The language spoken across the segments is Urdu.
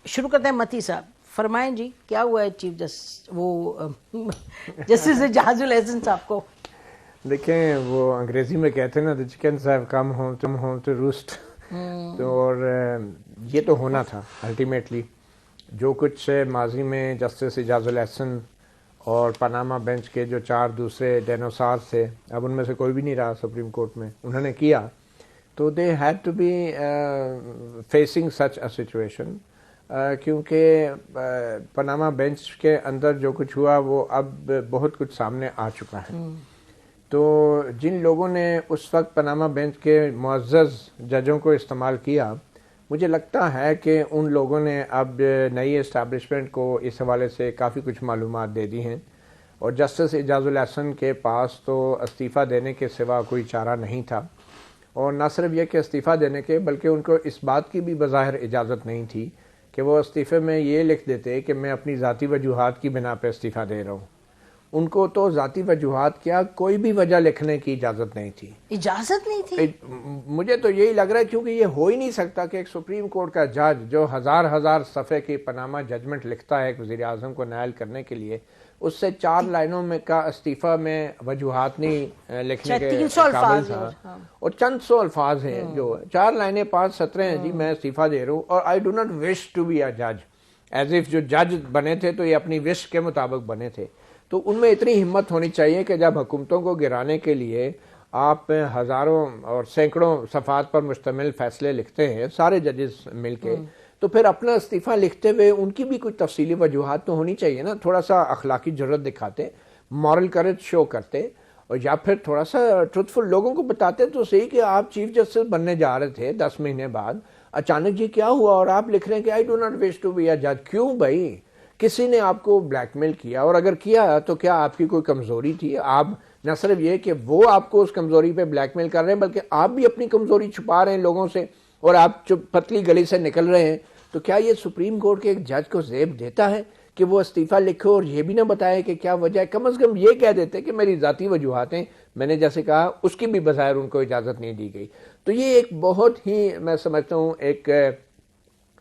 شروع کرتے ہیں متی صاحب، فرمائیں جی کیا ہوا ہے چیف جسٹس وہ جسٹس اعجاز الاحسن صاحب کو؟ دیکھیں وہ انگریزی میں کہتے ہیں نا the chickens have come home to roost. تو اور یہ تو ہونا تھا الٹیمیٹلی. جو کچھ ماضی میں جسٹس اعجاز الاحسن اور پاناما بینچ کے جو 4 دوسرے ڈینوسار تھے، اب ان میں سے کوئی بھی نہیں رہا سپریم کورٹ میں، انہوں نے کیا تو they had to be facing such a situation. کیونکہ پاناما بینچ کے اندر جو کچھ ہوا وہ اب بہت کچھ سامنے آ چکا ہے. تو جن لوگوں نے اس وقت پاناما بینچ کے معزز ججوں کو استعمال کیا، مجھے لگتا ہے کہ ان لوگوں نے اب نئی اسٹیبلشمنٹ کو اس حوالے سے کافی کچھ معلومات دے دی ہیں، اور جسٹس اعجاز الاحسن کے پاس تو استعفیٰ دینے کے سوا کوئی چارہ نہیں تھا. اور نہ صرف یہ کہ استعفیٰ دینے کے، بلکہ ان کو اس بات کی بھی بظاہر اجازت نہیں تھی کہ وہ استعفے میں یہ لکھ دیتے کہ میں اپنی ذاتی وجوہات کی بنا پہ استعفیٰ دے رہا ہوں. ان کو تو ذاتی وجوہات کیا کوئی بھی وجہ لکھنے کی اجازت نہیں تھی. اجازت نہیں تھی؟ مجھے تو یہی لگ رہا ہے، کیونکہ یہ ہو ہی نہیں سکتا کہ ایک سپریم کورٹ کا جج جو ہزار صفحے کی پاناما ججمنٹ لکھتا ہے ایک وزیر اعظم کو نائل کرنے کے لیے، اس سے 4 لائنوں میں کا استعفیٰ میں وجوہات نہیں لکھنے کے قابل تھا. اور چند 100 الفاظ ہیں، جو 4 لائنیں 5 سطریں ہیں، جی میں استعفیٰ دے رہا ہوں اور I do not wish to be a جج. ایز اف جو جج بنے تھے تو یہ اپنی وش کے مطابق بنے تھے. تو ان میں اتنی ہمت ہونی چاہیے کہ جب حکومتوں کو گرانے کے لیے آپ ہزاروں اور سینکڑوں صفحات پر مشتمل فیصلے لکھتے ہیں سارے ججز مل کے، تو پھر اپنا استعفیٰ لکھتے ہوئے ان کی بھی کچھ تفصیلی وجوہات تو ہونی چاہیے نا. تھوڑا سا اخلاقی جرات دکھاتے، مورل کریج شو کرتے، اور یا پھر تھوڑا سا ٹروتھفل لوگوں کو بتاتے تو صحیح کہ آپ چیف جسٹس بننے جا رہے تھے 10 مہینے بعد، اچانک جی کیا ہوا اور آپ لکھ رہے ہیں کہ I do not wish to be a جج. کیوں بھائی؟ کسی نے آپ کو بلیک میل کیا؟ اور اگر کیا تو کیا آپ کی کوئی کمزوری تھی؟ آپ نہ صرف یہ کہ وہ آپ کو اس کمزوری پہ بلیک میل کر رہے ہیں، بلکہ آپ بھی اپنی کمزوری چھپا رہے ہیں لوگوں سے، اور آپ پتلی گلی سے نکل رہے ہیں. تو کیا یہ سپریم کورٹ کے ایک جج کو زیب دیتا ہے کہ وہ استعفیٰ لکھو اور یہ بھی نہ بتائے کہ کیا وجہ ہے؟ کم از کم یہ کہہ دیتے کہ میری ذاتی وجوہات ہیں، میں نے جیسے کہا اس کی بھی بظاہر ان کو اجازت نہیں دی گئی. تو یہ ایک بہت ہی میں سمجھتا ہوں ایک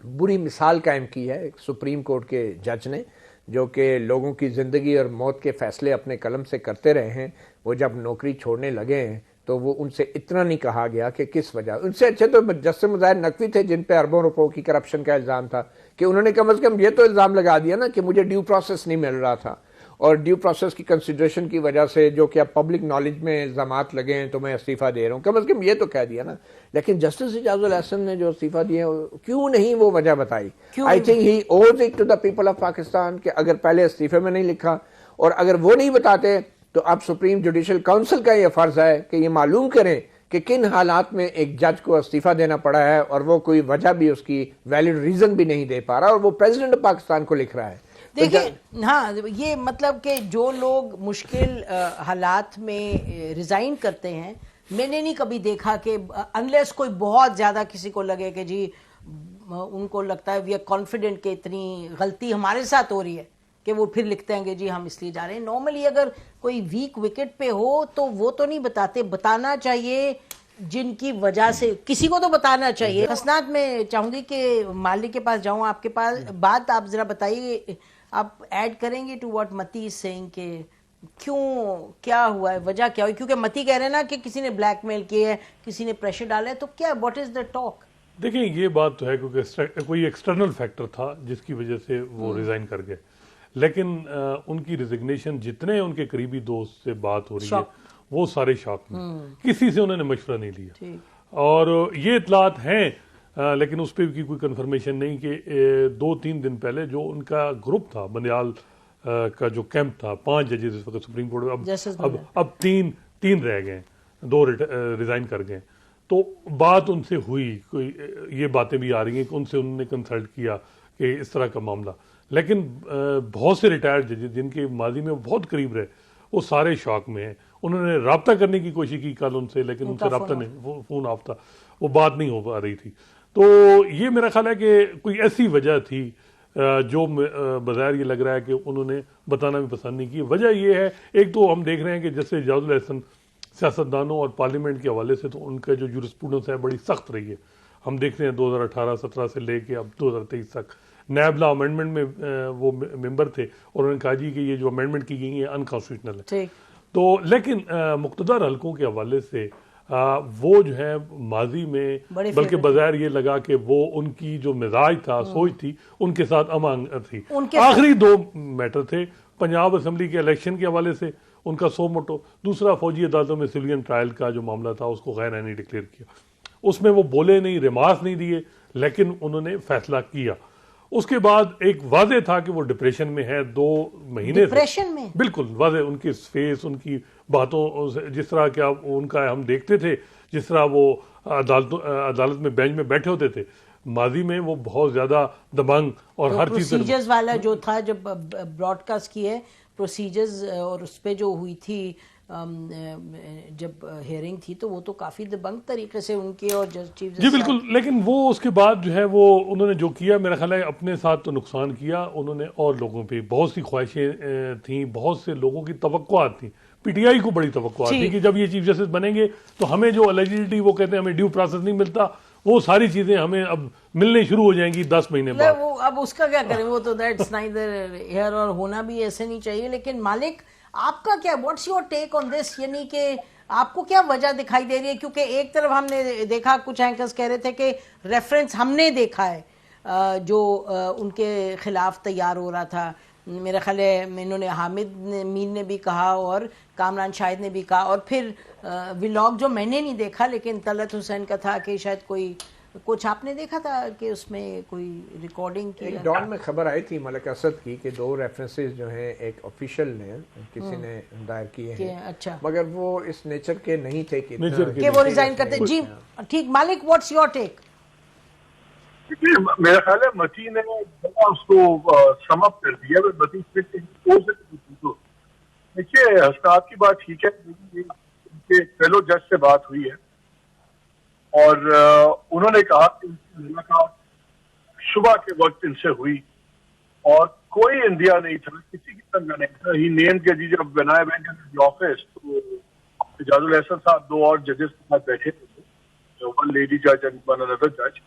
بری مثال قائم کی ہے ایک سپریم کورٹ کے جج نے، جو کہ لوگوں کی زندگی اور موت کے فیصلے اپنے قلم سے کرتے رہے ہیں. وہ جب نوکری چھوڑنے لگے ہیں تو وہ ان سے اتنا نہیں کہا گیا کہ کس وجہ. ان سے اچھے تو جسٹس مظاہر نقوی تھے جن پہ اربوں روپوں کی کرپشن کا الزام تھا، کہ انہوں نے کم از کم یہ تو الزام لگا دیا نا کہ مجھے ڈیو پروسیس نہیں مل رہا تھا، اور ڈیو پروسیس کی کنسیڈریشن کی وجہ سے جو کہ اب پبلک نالج میں الزامات لگے ہیں تو میں استعفیٰ دے رہا ہوں. کم از کم یہ تو کہہ دیا نا. لیکن جسٹس اعجاز الاحسن نے جو استعفیٰ دیا کیوں نہیں وہ وجہ بتائی؟ I think he owes it to the people of Pakistan کہ اگر پہلے استعفے میں نہیں لکھا، اور اگر وہ نہیں بتاتے تو اب سپریم جوڈیشل کونسل کا یہ فرض ہے کہ یہ معلوم کریں کہ کن حالات میں ایک جج کو استعفیٰ دینا پڑا ہے، اور وہ کوئی وجہ بھی اس کی ویلڈ ریزن بھی نہیں دے پا رہا، اور وہ پریزیڈنٹ پاکستان کو لکھ رہا ہے. دیکھیں ہاں، یہ مطلب کہ جو لوگ مشکل حالات میں ریزائن کرتے ہیں، میں نے نہیں کبھی دیکھا کہ انلیس کوئی بہت زیادہ کسی کو لگے کہ جی ان کو لگتا ہے وی آر کانفیڈنٹ کہ اتنی غلطی ہمارے ساتھ ہو رہی ہے، کہ وہ پھر لکھتے ہیں کہ جی ہم اس لیے جا رہے ہیں. نارملی اگر کوئی ویک وکٹ پہ ہو تو وہ تو نہیں بتاتے. بتانا چاہیے جن کی وجہ سے، کسی کو تو بتانا چاہیے. حسنات میں چاہوں گی کہ مالک کے پاس جاؤں، آپ کے پاس بات آپ ذرا بتائیے، آپ ایڈ کریں گے ٹو واٹ متی از سیئنگ کہ کیوں، کیا ہوا ہے، وجہ کیا ہوئی؟ کیونکہ متی کہہ رہے ہیں نا کہ کسی نے بلیک میل کیا ہے، کسی نے پریشر ڈالا ہے، تو کیا واٹ از دا ٹاک؟ دیکھیں یہ بات تو ہے کیونکہ کوئی ایکسٹرنل فیکٹر تھا جس کی وجہ سے وہ ریزائن کر گئے، لیکن ان کی ریزگنیشن جتنے ان کے قریبی دوست سے بات ہو رہی ہے وہ سارے شاک میں، کسی سے انہوں نے مشورہ نہیں لیا. اور یہ اطلاعات ہیں لیکن اس پہ کی کوئی کنفرمیشن نہیں کہ 2-3 دن پہلے جو ان کا گروپ تھا بندیال کا جو کیمپ تھا، 5 ججز اس وقت سپریم کورٹ میں، اب 3 رہ گئے، 2 ریزائن کر گئے. تو بات ان سے ہوئی، کوئی یہ باتیں بھی آ رہی ہیں کہ ان سے انہوں نے کنسلٹ کیا کہ اس طرح کا معاملہ. لیکن بہت سے ریٹائرڈ ججز جن کے ماضی میں بہت قریب رہے وہ سارے شاک میں ہیں. انہوں نے رابطہ کرنے کی کوشش کی کل ان سے، لیکن ان سے رابطہ نہیں، فون آف تھا، وہ بات نہیں ہو پا رہی تھی. تو یہ میرا خیال ہے کہ کوئی ایسی وجہ تھی جو بظاہر یہ لگ رہا ہے کہ انہوں نے بتانا بھی پسند نہیں کی. وجہ یہ ہے، ایک تو ہم دیکھ رہے ہیں کہ جیسے اعجاز الاحسن سیاستدانوں اور پارلیمنٹ کے حوالے سے تو ان کا جو جورسپروڈنس ہے بڑی سخت رہی ہے. ہم دیکھ رہے ہیں 2018-17 سے لے کے اب 2023 تک نیب لا امینڈمنٹ میں وہ ممبر تھے اور انہوں نے کہا جی کہ یہ جو امینڈمنٹ کی گئی ہے انکانسٹیٹیوشنل ہے. ٹھیک. تو لیکن مقتدر حلقوں کے حوالے سے وہ جو ہے ماضی میں بلکہ بظاہر یہ لگا کہ وہ ان کی جو مزاج تھا سوچ تھی ان کے ساتھ امانگ تھی. آخری 2 میٹر تھے پنجاب اسمبلی کے الیکشن کے حوالے سے ان کا سو موٹو, دوسرا فوجی عدالتوں میں سویلین ٹرائل کا جو معاملہ تھا اس کو غیر آئینی ڈکلیئر کیا. اس میں وہ بولے نہیں, ریمارکس نہیں دیے, لیکن انہوں نے فیصلہ کیا. اس کے بعد ایک واضح تھا کہ وہ ڈپریشن میں ہے 2 مہینے ڈپریشن میں, بالکل واضح ان کی فیس, ان کی باتوں, جس طرح کہ ان کا ہم دیکھتے تھے جس طرح وہ عدالت میں بینچ میں بیٹھے ہوتے تھے ماضی میں, وہ بہت زیادہ دبنگ اور ہر چیز پروسیجرز والا جو تھا جب براڈ کاسٹ کیے پروسیجرز اور اس پہ جو ہوئی تھی جب ہیئرنگ تھی تو وہ تو کافی دبنگ طریقے سے ان کے اور چیف جی بالکل. لیکن وہ اس کے بعد جو ہے وہ انہوں نے جو کیا میرا خیال ہے اپنے ساتھ تو نقصان کیا انہوں نے, اور لوگوں پہ بہت سی خواہشیں تھیں, بہت سے لوگوں کی توقعات تھیں. پی ٹی آئی کو بڑی توقعات تھی کہ جب یہ چیف جسٹس بنیں گے تو ہمیں جو ایلیجبلٹی وہ کہتے ہیں ہمیں ڈیو پروسیس نہیں ملتا, وہ ساری چیزیں ہمیں اب ملنے شروع ہو جائیں گی 10 مہینے بعد. وہ اب اس کا کیا کریں, وہ تو دیٹس نائدر ہیئر, اور ہونا بھی ایسے نہیں چاہیے. لیکن مالک آپ کا کیا, واٹس یور ٹیک آن دس, یعنی کہ آپ کو کیا وجہ دکھائی دے رہی ہے؟ کیونکہ ایک طرف ہم نے دیکھا کچھ اینکرز کہہ رہے تھے کہ ریفرنس ہم نے دیکھا ہے جو ان کے خلاف تیار ہو رہا تھا, میرا خیال ہے انہوں نے حامد مین نے بھی کہا اور کامران شاہد نے بھی کہا, اور پھر ولاگ جو میں نے نہیں دیکھا لیکن طلعت حسین کا تھا کہ شاید کوئی کچھ آپ نے دیکھا تھا کہ اس میں کوئی ریکارڈنگ کی. ڈان میں خبر آئی تھی ملک اسد کی کہ 2 ریفرنسز جو ہیں ایک آفیشیل نے کسی نے دائر کیے ہیں, اچھا, مگر وہ اس نیچر کے نہیں تھے کہ وہ ریزائن کرتے. جی ٹھیک, مالک واٹس یور ٹیک؟ میرا خیال ہے متی نے اس کو سم اپ کر دیا. دیکھیے حسنات کی بات ٹھیک ہے, فیلو جج سے بات ہوئی ہے اور انہوں نے کہا کہ ملاقات صبح کے وقت ان سے ہوئی اور کوئی اندیا نہیں تھا, کسی قسم کا نہیں تھا. ہی نیم کے جی جب بنائے وینٹ آفس تو اعجاز الحسن صاحب 2 اور ججز کے ساتھ بیٹھے تھے, 1 لیڈی جج اینڈ 1 another جج,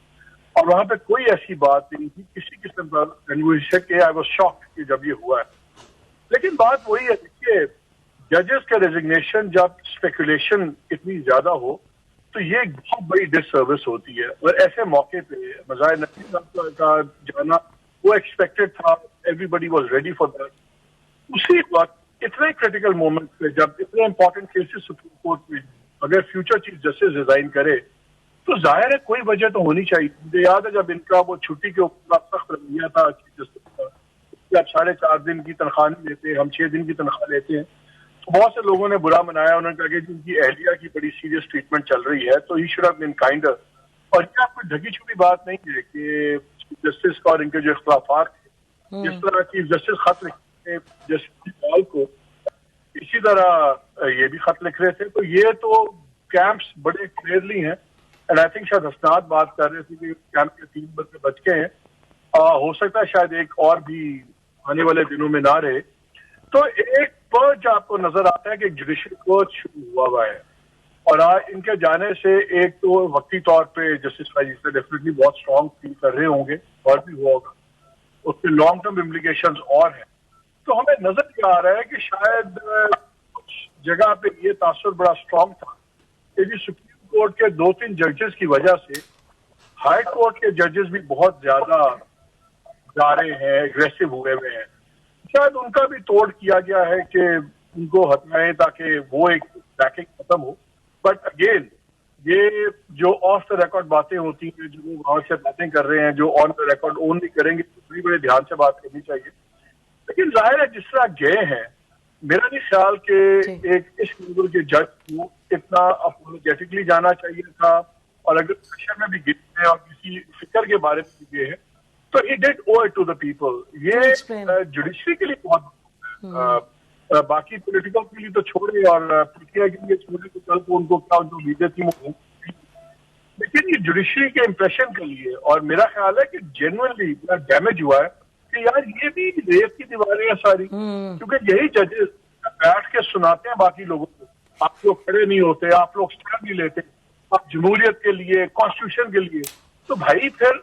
اور وہاں پہ کوئی ایسی بات نہیں تھی کسی قسم کا. آئی واز شاکڈ کہ جب یہ ہوا ہے. لیکن بات وہی ہے, دیکھیے ججز کا ریزگنیشن جب اسپیکولیشن اتنی زیادہ ہو تو یہ ایک بہت بڑی ڈس سروس ہوتی ہے, اور ایسے موقع پہ مظاہر نقوی صاحب کا جانا وہ ایکسپیکٹڈ تھا, everybody was ready for that. اسی وقت اتنے کریٹیکل مومنٹ پہ جب اتنے امپورٹنٹ کیسز سپریم کورٹ میں اگر فیوچر چیف جسٹس ریزائن کرے تو ظاہر ہے کوئی وجہ تو ہونی چاہیے. مجھے یاد ہے جب ان کا وہ چھٹی کے اوپر سخت رویہ تھا چیف جسٹس کا, آپ 4.5 دن کی تنخواہ نہیں لیتے, ہم 6 دن کی تنخواہ لیتے ہیں, تو بہت سے لوگوں نے برا منایا. انہوں نے کہا کہ ان کی اہلیہ کی بڑی سیریس ٹریٹمنٹ چل رہی ہے تو ہی شوڈ ہیو بین کائنڈر. اور یہ آپ کو ڈھکی چھپی بات نہیں ہے کہ چیف جسٹس کا اور ان کے جو اختلافات تھے, جس طرح چیف جسٹس خط لکھتے جسٹس کو اسی طرح یہ بھی خط لکھ رہے تھے. تو یہ تو کیمپس بڑے کلیئرلی ہیں, اینڈ آئی تھنک شاید حسنات بات کر رہے تھے کہ کیمپ کے 3 بچے بچ گئے ہیں, ہو سکتا ہے شاید ایک اور بھی آنے والے دنوں میں نہ رہے. تو ایک پرچ آپ کو نظر آتا ہے کہ ایک جوڈیشل پرچ شروع ہوا ہے, اور ان کے جانے سے ایک تو وقتی طور پہ جسٹس فیضی سے ڈیفینیٹلی بہت اسٹرانگ فیل کر رہے ہوں گے اور بھی ہوا ہوگا, اس کے لانگ ٹرم امپلیکیشنز اور ہیں. تو ہمیں نظر یہ آ رہا ہے کہ شاید کچھ جگہ پہ یہ تاثر بڑا اسٹرانگ تھا کہ جی سپریم کورٹ کے 2-3 ججز کی وجہ سے ہائی کورٹ کے ججز بھی بہت زیادہ جا رہے ہیں, اگریسو ہوئے ہوئے ہیں. شاید ان کا بھی توڑ کیا گیا ہے کہ ان کو ہٹائیں تاکہ وہ ایک بیکنگ ختم ہو. بٹ اگین یہ جو آف دا ریکارڈ باتیں ہوتی ہیں, جو وہ وہاں سے باتیں کر رہے ہیں, جو آن دا ریکارڈ اون نہیں کریں گے تو بڑے دھیان سے بات کرنی چاہیے. لیکن ظاہر ہے جس طرح گئے ہیں, میرا نہیں خیال کہ ایک اس لیول کے جج کو اتنا اپولوجیٹکلی جانا چاہیے تھا, اور اگر پریشر میں بھی گئے ہیں اور کسی فکر کے بارے میں بھی گئے ہیں تو he did owe it to the people. یہ جوڈیشری کے لیے بہت باقی پولیٹیکل کے لیے تو چھوڑے اور پی ٹی آئی کے لیے چھوڑے تو کل کو ان کو کیا جو لیڈر تھی وہ, لیکن یہ جوڈیشری کے امپریشن کے لیے. اور میرا خیال ہے کہ جینوئنلی ڈیمیج ہوا ہے کہ یار یہ بھی ریت کی دیواریں ہیں ساری, کیونکہ یہی ججز بیٹھ کے سناتے ہیں باقی لوگوں کو, آپ لوگ کھڑے نہیں ہوتے, آپ لوگ اسٹینڈ نہیں لیتے, آپ جمہوریت کے لیے, کانسٹیٹیوشن کے لیے. تو بھائی پھر